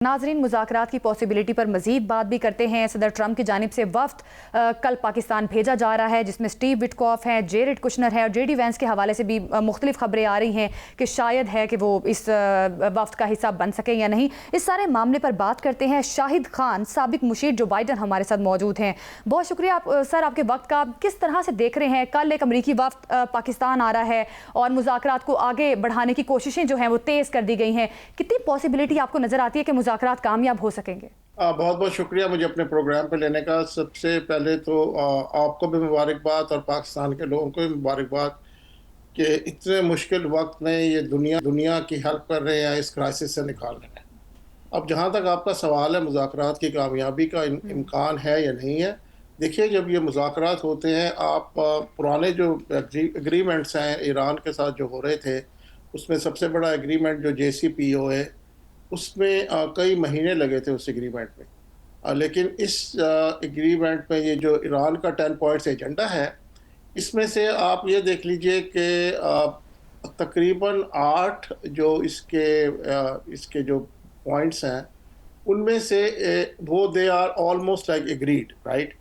नाजरीन, मुज़ाकरात की पॉसिबिलिटी पर मजीद बात भी करते हैं। सदर ट्रंप की जानिब से वफ्द कल पाकिस्तान भेजा जा रहा है, जिसमें स्टीव विटकॉफ हैं, जेरेड कुशनर है और जेडी वैंस के हवाले से भी मुख्तलिफ खबरें आ रही हैं कि शायद है कि वो इस वफ्द का हिस्सा बन सके या नहीं। इस सारे मामले पर बात करते हैं। शाहिद खान, साबिक मुशीर जो बाइडन, हमारे साथ मौजूद हैं। बहुत शुक्रिया सर आपके वक्त का। किस तरह से देख रहे हैं, कल एक अमरीकी वफ्द पाकिस्तान आ रहा है और मुज़ाकरात को आगे बढ़ाने की कोशिशें जो हैं वो तेज़ कर दी गई हैं। कितनी पॉसिबिलिटी आपको नज़र आती है कि मुज़ाकरात कामयाब हो सकेंगे? बहुत बहुत शुक्रिया मुझे अपने प्रोग्राम पे लेने का। सबसे पहले तो आपको भी मुबारकबाद और पाकिस्तान के लोगों को भी मुबारकबाद कि इतने मुश्किल वक्त में ये दुनिया की हेल्प कर रहे हैं इस क्राइसिस से निकालने में। अब जहाँ तक आपका सवाल है मुज़ाकरात की कामयाबी का इम्कान है या नहीं है, देखिए जब ये मुज़ाकरात होते हैं आप पुराने जो एग्रीमेंट्स हैं ईरान के साथ जो हो रहे थे, उसमें सबसे बड़ा एग्रीमेंट जो JCPOA है उसमें कई महीने लगे थे उस एग्रीमेंट में। लेकिन इस एग्रीमेंट में ये जो ईरान का 10 पॉइंट्स एजेंडा है, इसमें से आप ये देख लीजिए कि तकरीबन 8 जो इसके जो पॉइंट्स हैं, उनमें से वो they are almost like agreed, right.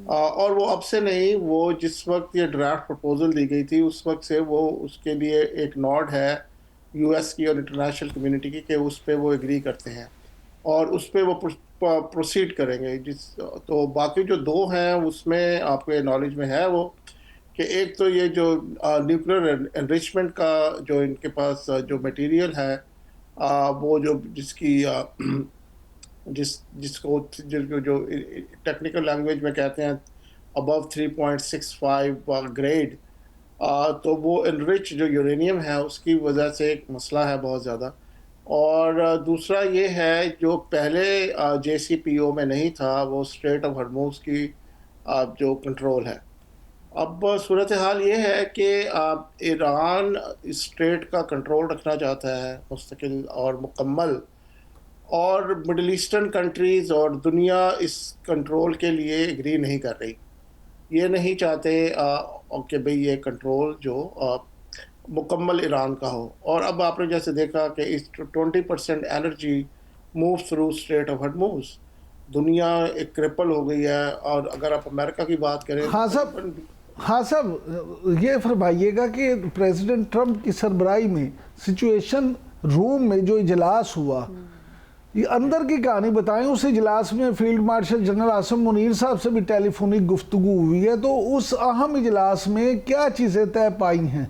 और वो अब से नहीं, वो जिस वक्त ये ड्राफ्ट प्रपोजल दी गई थी उस वक्त से वो उसके लिए एक नॉड है US की और इंटरनेशनल कम्युनिटी की कि उस पर वो एग्री करते हैं और उस पर वो प्रोसीड करेंगे। तो बाकी जो दो हैं उसमें आपके नॉलेज में है वो कि एक तो ये जो न्यूक्लियर एनरिचमेंट का जो इनके पास जो मटेरियल है, वो जो जिसकी जिसको जो टेक्निकल लैंग्वेज में कहते हैं अबव 3.65 ग्रेड, तो वो इनरिच जो यूरेनियम है उसकी वजह से एक मसला है बहुत ज़्यादा। और दूसरा ये है जो पहले JCPO में नहीं था, वो स्ट्रेट ऑफ हॉर्मुज़ की जो कंट्रोल है। अब सूरत हाल ये है कि ईरान इस स्ट्रेट का कंट्रोल रखना चाहता है मुस्तकिल और मुकम्मल, और मिडल ईस्टर्न कंट्रीज़ और दुनिया इस कंट्रोल के लिए एग्री नहीं कर रही। ये नहीं चाहते कि भाई ये कंट्रोल जो मुकम्मल ईरान का हो। और अब आपने जैसे देखा कि इस 20% energy move through straight of Hormuz, दुनिया एक क्रिपल हो गई है। और अगर आप अमेरिका की बात करें, हाँ साहब, ये फरमाइएगा कि प्रेसिडेंट ट्रंप की सरबराही में सिचुएशन रूम में जो इजलास हुआ, ये अंदर की कहानी बताएं। उस इजलास में field martial general Asim Munir साहब से भी टेलीफोनिक गुफ्तगू हुई है, तो उस अहम इजलास में क्या चीज़ें तय पाई हैं?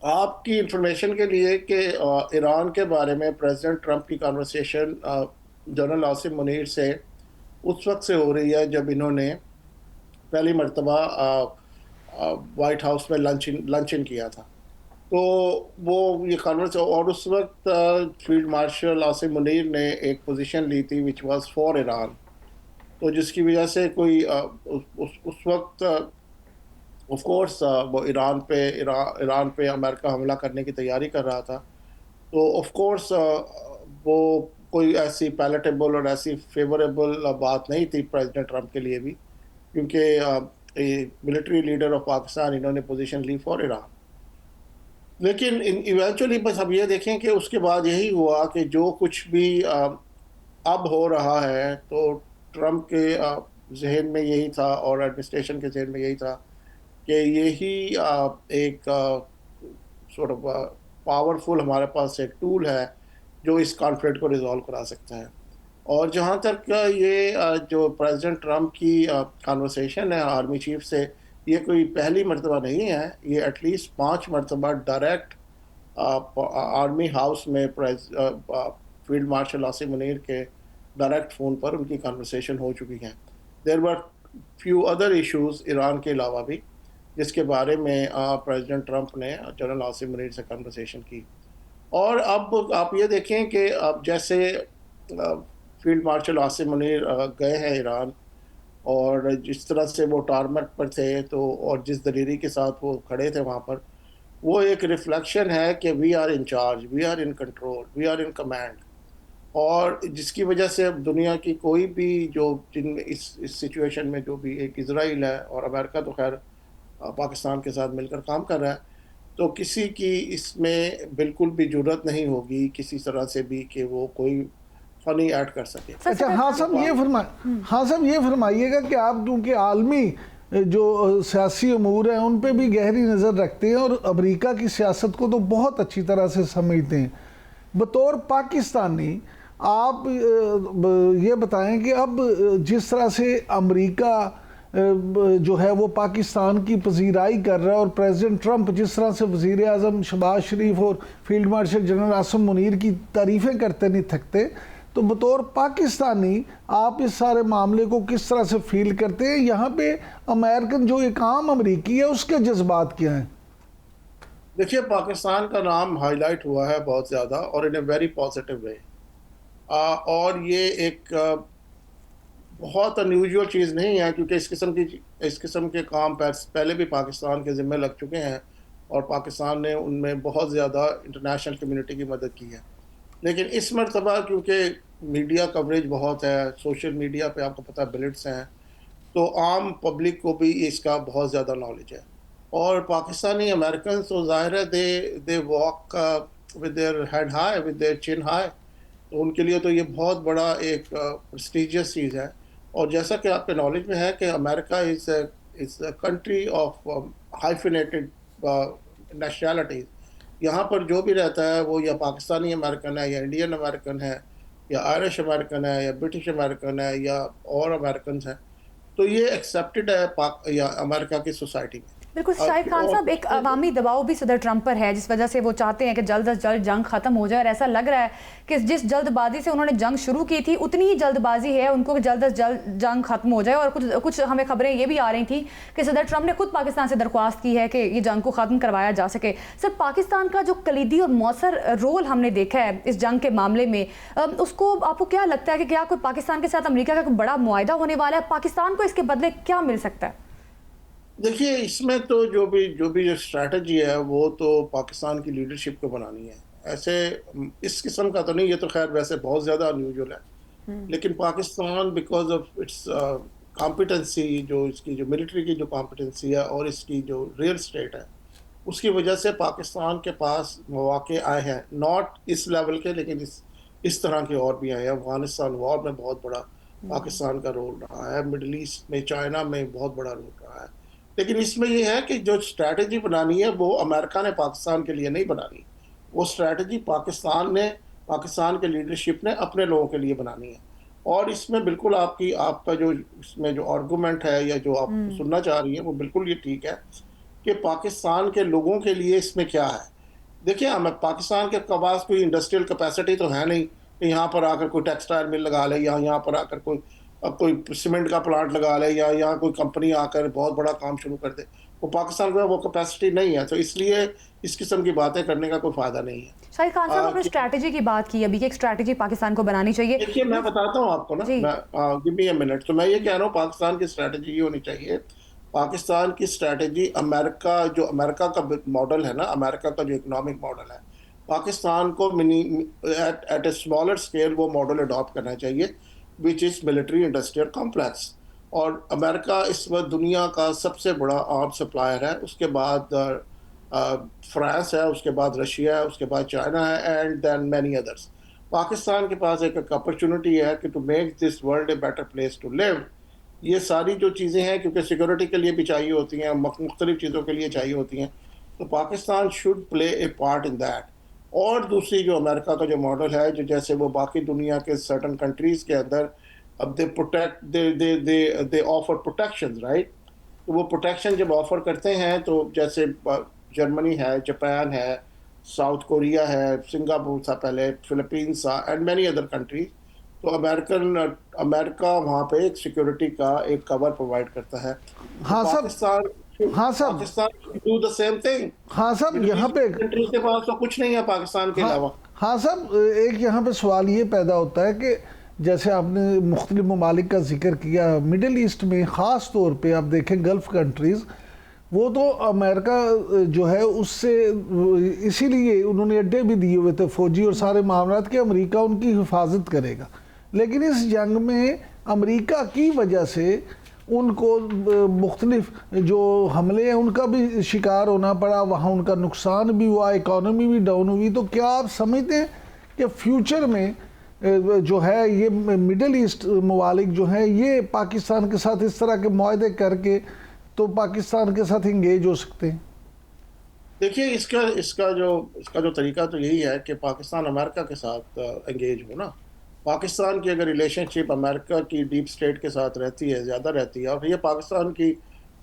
आपकी इंफॉर्मेशन के लिए कि ईरान के बारे में प्रेसिडेंट ट्रंप की कन्वर्सेशन जनरल आसिम मुनीर से उस वक्त से हो रही है जब इन्होंने पहली मरतबा वाइट हाउस में लंचन किया था। तो वो ये कन्वर्सेशन, और उस वक्त फील्ड मार्शल आसिम मुनीर ने एक पोजीशन ली थी विच वाज फॉर ईरान। तो जिसकी वजह से कोई उस वक्त ऑफ कोर्स वो ईरान पे अमेरिका हमला करने की तैयारी कर रहा था। तो ऑफ कोर्स वो कोई ऐसी पैलेटेबल और ऐसी फेवरेबल बात नहीं थी प्रेसिडेंट ट्रंप के लिए भी, क्योंकि मिलिट्री लीडर ऑफ पाकिस्तान इन्होंने पोजीशन ली फॉर ईरान। लेकिन इवेंचुअली बस अब ये देखें कि उसके बाद यही हुआ कि जो कुछ भी अब हो रहा है, तो ट्रंप के जहन में यही था और एडमिनिस्ट्रेशन के जहन में यही था कि यही एक सॉर्ट ऑफ पावरफुल हमारे पास एक टूल है जो इस कॉन्फ्लिक्ट को रिजॉल्व करा सकता है। और जहाँ तक ये जो प्रेसिडेंट ट्रंप की कन्वर्सेशन है आर्मी चीफ से, ये कोई पहली मरतबा नहीं है। ये एटलीस्ट 5 मरतबा डायरेक्ट आर्मी हाउस में फील्ड मार्शल आसिम मुनीर के डायरेक्ट फ़ोन पर उनकी कन्वर्सेशन हो चुकी हैं। There were few other issues Iran के अलावा भी, जिसके बारे में प्रेसिडेंट ट्रंप ने जनरल आसिम मुनीर से कन्वर्सेशन की। और अब आप ये देखें कि अब जैसे फील्ड मार्शल आसिम मुनीर गए हैं ईरान, और जिस तरह से वो टारमेक पर थे, तो और जिस दलेरी के साथ वो खड़े थे वहाँ पर, वो एक रिफ्लेक्शन है कि we are in charge, we are in control, we are in command. और जिसकी वजह से अब दुनिया की कोई भी जो जिनमें इस सिचुएशन में जो भी, एक इजराइल है और अमेरिका तो खैर पाकिस्तान के साथ मिलकर काम कर रहा है, तो किसी की इसमें बिल्कुल भी जुर्रत नहीं होगी किसी तरह से भी कि वो कोई फनी ऐड कर सके। अच्छा, हाँ साहब ये फरमाइएगा कि आप क्योंकि आलमी जो सियासी अमूर हैं उन पे भी गहरी नज़र रखते हैं और अमेरिका की सियासत को तो बहुत अच्छी तरह से समझते हैं, बतौर पाकिस्तानी आप ये बताएं कि अब जिस तरह से अमेरिका जो है वो पाकिस्तान की पजीराई कर रहा है और प्रेसिडेंट ट्रंप जिस तरह से वज़ीर आज़म शहबाज शरीफ और field marshal general Asim Munir की तारीफ़ें करते नहीं थकते, तो बतौर पाकिस्तानी आप इस सारे मामले को किस तरह से फील करते हैं? यहाँ पे अमेरिकन जो एक आम अमरीकी है उसके जज्बात क्या हैं? देखिए, पाकिस्तान का नाम हाईलाइट हुआ है बहुत ज़्यादा और इन ए वेरी पॉजिटिव वे, और ये एक बहुत अनयूजुअल चीज़ नहीं है, क्योंकि इस किस्म के काम पहले भी पाकिस्तान के ज़िम्मे लग चुके हैं और पाकिस्तान ने उनमें बहुत ज़्यादा इंटरनेशनल कम्युनिटी की मदद की है। लेकिन इस मरतबा क्योंकि मीडिया कवरेज बहुत है, सोशल मीडिया पे आपको पता है बिलिट्स हैं, तो आम पब्लिक को भी इसका बहुत ज़्यादा नॉलेज है। और पाकिस्तानी अमेरिकन तो ज़ाहिर है they walk with their head high, with their chin high, तो उनके लिए तो ये बहुत बड़ा एक प्रेस्टिजियस चीज़ है। और जैसा कि आपके नॉलेज में है कि America is a country of hyphenated nationalities. यहाँ पर जो भी रहता है वो या पाकिस्तानी अमेरिकन है या इंडियन अमेरिकन है या आयरिश अमेरिकन है या ब्रिटिश अमेरिकन है या और अमेरिकन हैं, तो ये एक्सेप्टेड है या अमेरिका की सोसाइटी में। बिल्कुल शाहिद खान साहब, एक अवामी दबाव भी सदर ट्रंप पर है जिस वजह से वो चाहते हैं कि जल्द अज जल्द जंग ख़त्म हो जाए, और ऐसा लग रहा है कि जिस जल्दबाजी से उन्होंने जंग शुरू की थी उतनी ही जल्दबाजी है उनको कि जल्द अज जल्द जंग ख़त्म हो जाए। और कुछ हमें खबरें ये भी आ रही थी कि सदर ट्रंप ने खुद पाकिस्तान से दरख्वास्त की है कि ये जंग को ख़त्म करवाया जा सके। सर, पाकिस्तान का जो कलीदी और मौसर रोल हमने देखा है इस जंग के मामले में, उसको आपको क्या लगता है कि क्या कोई पाकिस्तान के साथ अमेरिका का कोई बड़ा मुआहदा होने वाला है? पाकिस्तान को इसके बदले क्या मिल सकता है? देखिए, इसमें तो जो भी स्ट्रैटेजी है वो तो पाकिस्तान की लीडरशिप को बनानी है। ऐसे इस किस्म का तो नहीं, ये तो खैर वैसे बहुत ज़्यादा अनयूजुअल है, लेकिन Pakistan because of its competency, जो इसकी जो मिलिट्री की जो कॉम्पिटेंसी है और इसकी जो रियल स्टेट है, उसकी वजह से पाकिस्तान के पास मौके आए हैं, नॉट इस लेवल के लेकिन इस तरह के और भी आए हैं। अफगानिस्तान वॉर में बहुत बड़ा पाकिस्तान का रोल रहा है, मिडल ईस्ट में चाइना में बहुत बड़ा रोल रहा है। लेकिन इसमें यह है कि जो स्ट्रैटेजी बनानी है वो अमेरिका ने पाकिस्तान के लिए नहीं बनानी, वो स्ट्रैटेजी पाकिस्तान के लीडरशिप ने अपने लोगों के लिए बनानी है। और इसमें बिल्कुल आपका जो इसमें जो आर्गूमेंट है या जो आप सुनना चाह रही है वो बिल्कुल ये ठीक है कि पाकिस्तान के लोगों के लिए इसमें क्या है। देखिए, हमें पाकिस्तान के पास कोई इंडस्ट्रियल कैपेसिटी तो है नहीं कि यहाँ पर आकर कोई टेक्सटाइल मिल लगा ले या यहाँ पर आकर कोई सीमेंट का प्लांट लगा ले या यहाँ कोई कंपनी आकर बहुत बड़ा काम शुरू कर दे। वो पाकिस्तान को वो कैपेसिटी नहीं है, तो इसलिए इस किस्म की बातें करने का कोई फायदा नहीं है। शाहिद खान साहब, आपने स्ट्रैटेजी की बात की अभी कि एक स्ट्रैटेजी पाकिस्तान को बनानी चाहिए। देखिए, मैं बताता हूँ आपको ना, गिव मी अ मिनट। तो मैं ये कह रहा हूँ पाकिस्तान की स्ट्रैटेजी ये होनी चाहिए। पाकिस्तान की स्ट्रैटेजी अमेरिका का मॉडल है ना, अमेरिका का जो इकोनॉमिक मॉडल है, पाकिस्तान को एट ए स्मॉलर स्केल वो मॉडल अडॉप्ट करना चाहिए, which is military industrial complex. और अमेरिका इस वक्त दुनिया का सबसे बड़ा आर्म सप्लायर है, उसके बाद फ्रांस है, उसके बाद रशिया है, उसके बाद चाइना है, and then many others. Pakistan के पास एक अपॉर्चुनिटी है कि to make this world a better place to live. ये सारी जो चीज़ें हैं, क्योंकि सिक्योरिटी के लिए भी चाहिए होती हैं, मुख्तलिफ चीज़ों के लिए चाहिए होती हैं, तो Pakistan should play A part in that. और दूसरी जो अमेरिका का जो मॉडल है, जो जैसे वो बाकी दुनिया के सर्टन कंट्रीज़ के अंदर अब दे ऑफर प्रोटेक्शन, राइट। तो वो प्रोटेक्शन जब ऑफर करते हैं, तो जैसे जर्मनी है, जापान है, साउथ कोरिया है, सिंगापुर था पहले, फिलीपींस था, एंड मैनी अदर कंट्रीज, तो अमेरिका वहाँ पे एक सिक्योरिटी का एक कवर प्रोवाइड करता है। हाँ Pakistan do the same thing. हाँ साहब, यहाँ पे कंट्री के पास तो कुछ नहीं है पाकिस्तान के अलावा। हाँ साहब, एक यहाँ पे सवाल ये पैदा होता है कि जैसे आपने मुख्तलिफ ममालिक का जिक्र किया, मिडिल ईस्ट में ख़ास तौर पे आप देखें गल्फ़ कंट्रीज़, वो तो अमेरिका जो है उससे इसीलिए उन्होंने अड्डे भी दिए हुए थे फौजी और सारे मामलात के, अमेरिका उनकी हिफाजत करेगा। लेकिन इस जंग में अमेरिका की वजह से उनको मुख्तलिफ जो हमले हैं उनका भी शिकार होना पड़ा, वहाँ उनका नुकसान भी हुआ, इकॉनमी भी डाउन हुई। तो क्या आप समझते हैं कि फ्यूचर में जो है ये मिडल ईस्ट ममालिक जो हैं ये पाकिस्तान के साथ इस तरह के मुआहदे करके तो पाकिस्तान के साथ इंगेज हो सकते हैं? देखिए, इसका जो तरीका तो यही है कि पाकिस्तान अमेरिका के साथ एंगेज हो ना। पाकिस्तान की अगर रिलेशनशिप अमेरिका की डीप स्टेट के साथ रहती है, ज़्यादा रहती है, और ये पाकिस्तान की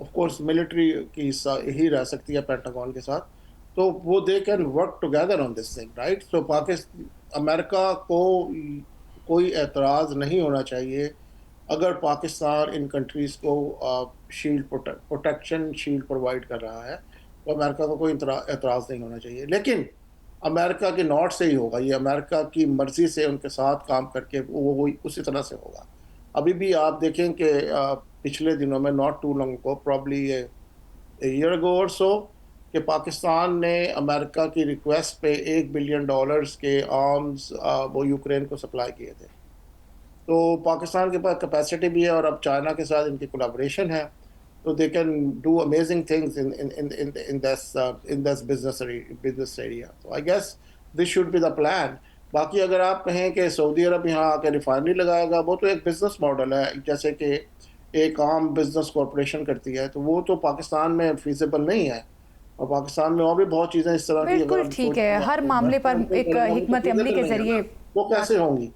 ऑफ कोर्स मिलिट्री की हिस्सा ही रह सकती है पेंटागन के साथ, तो वो they can work together on this thing, right. So America को कोई एतराज़ नहीं होना चाहिए अगर पाकिस्तान इन कंट्रीज़ को शील्ड प्रोटेक्शन शील्ड प्रोवाइड कर रहा है, तो अमेरिका को कोई एतराज़ नहीं होना चाहिए। लेकिन अमेरिका के नॉट से ही होगा, ये अमेरिका की मर्ज़ी से उनके साथ काम करके वो उसी तरह से होगा। अभी भी आप देखें कि पिछले दिनों में, नॉट टू लॉन्ग को, प्रॉब्ली ईयर अगो और सो, कि पाकिस्तान ने अमेरिका की रिक्वेस्ट पे $1 बिलियन के आर्म्स वो यूक्रेन को सप्लाई किए थे। तो पाकिस्तान के पास कैपेसिटी भी है और अब चाइना के साथ इनकी कोलैबोरेशन है, तो they can do amazing things in this business area. So I guess this should be the plan. बाकी अगर आप कहें कि सऊदी अरब यहाँ आकर रिफाइनरी लगाएगा, वो तो एक बिजनेस मॉडल है, जैसे कि एक आम बिजनेस कॉरपोरेशन करती है, तो वो तो पाकिस्तान में फीजिबल नहीं है। और पाकिस्तान में और भी बहुत चीज़ें इस तरह की, बिल्कुल ठीक है, हर मामले पर एक हिकमत अमली के जरिए वो कैसे होंगी।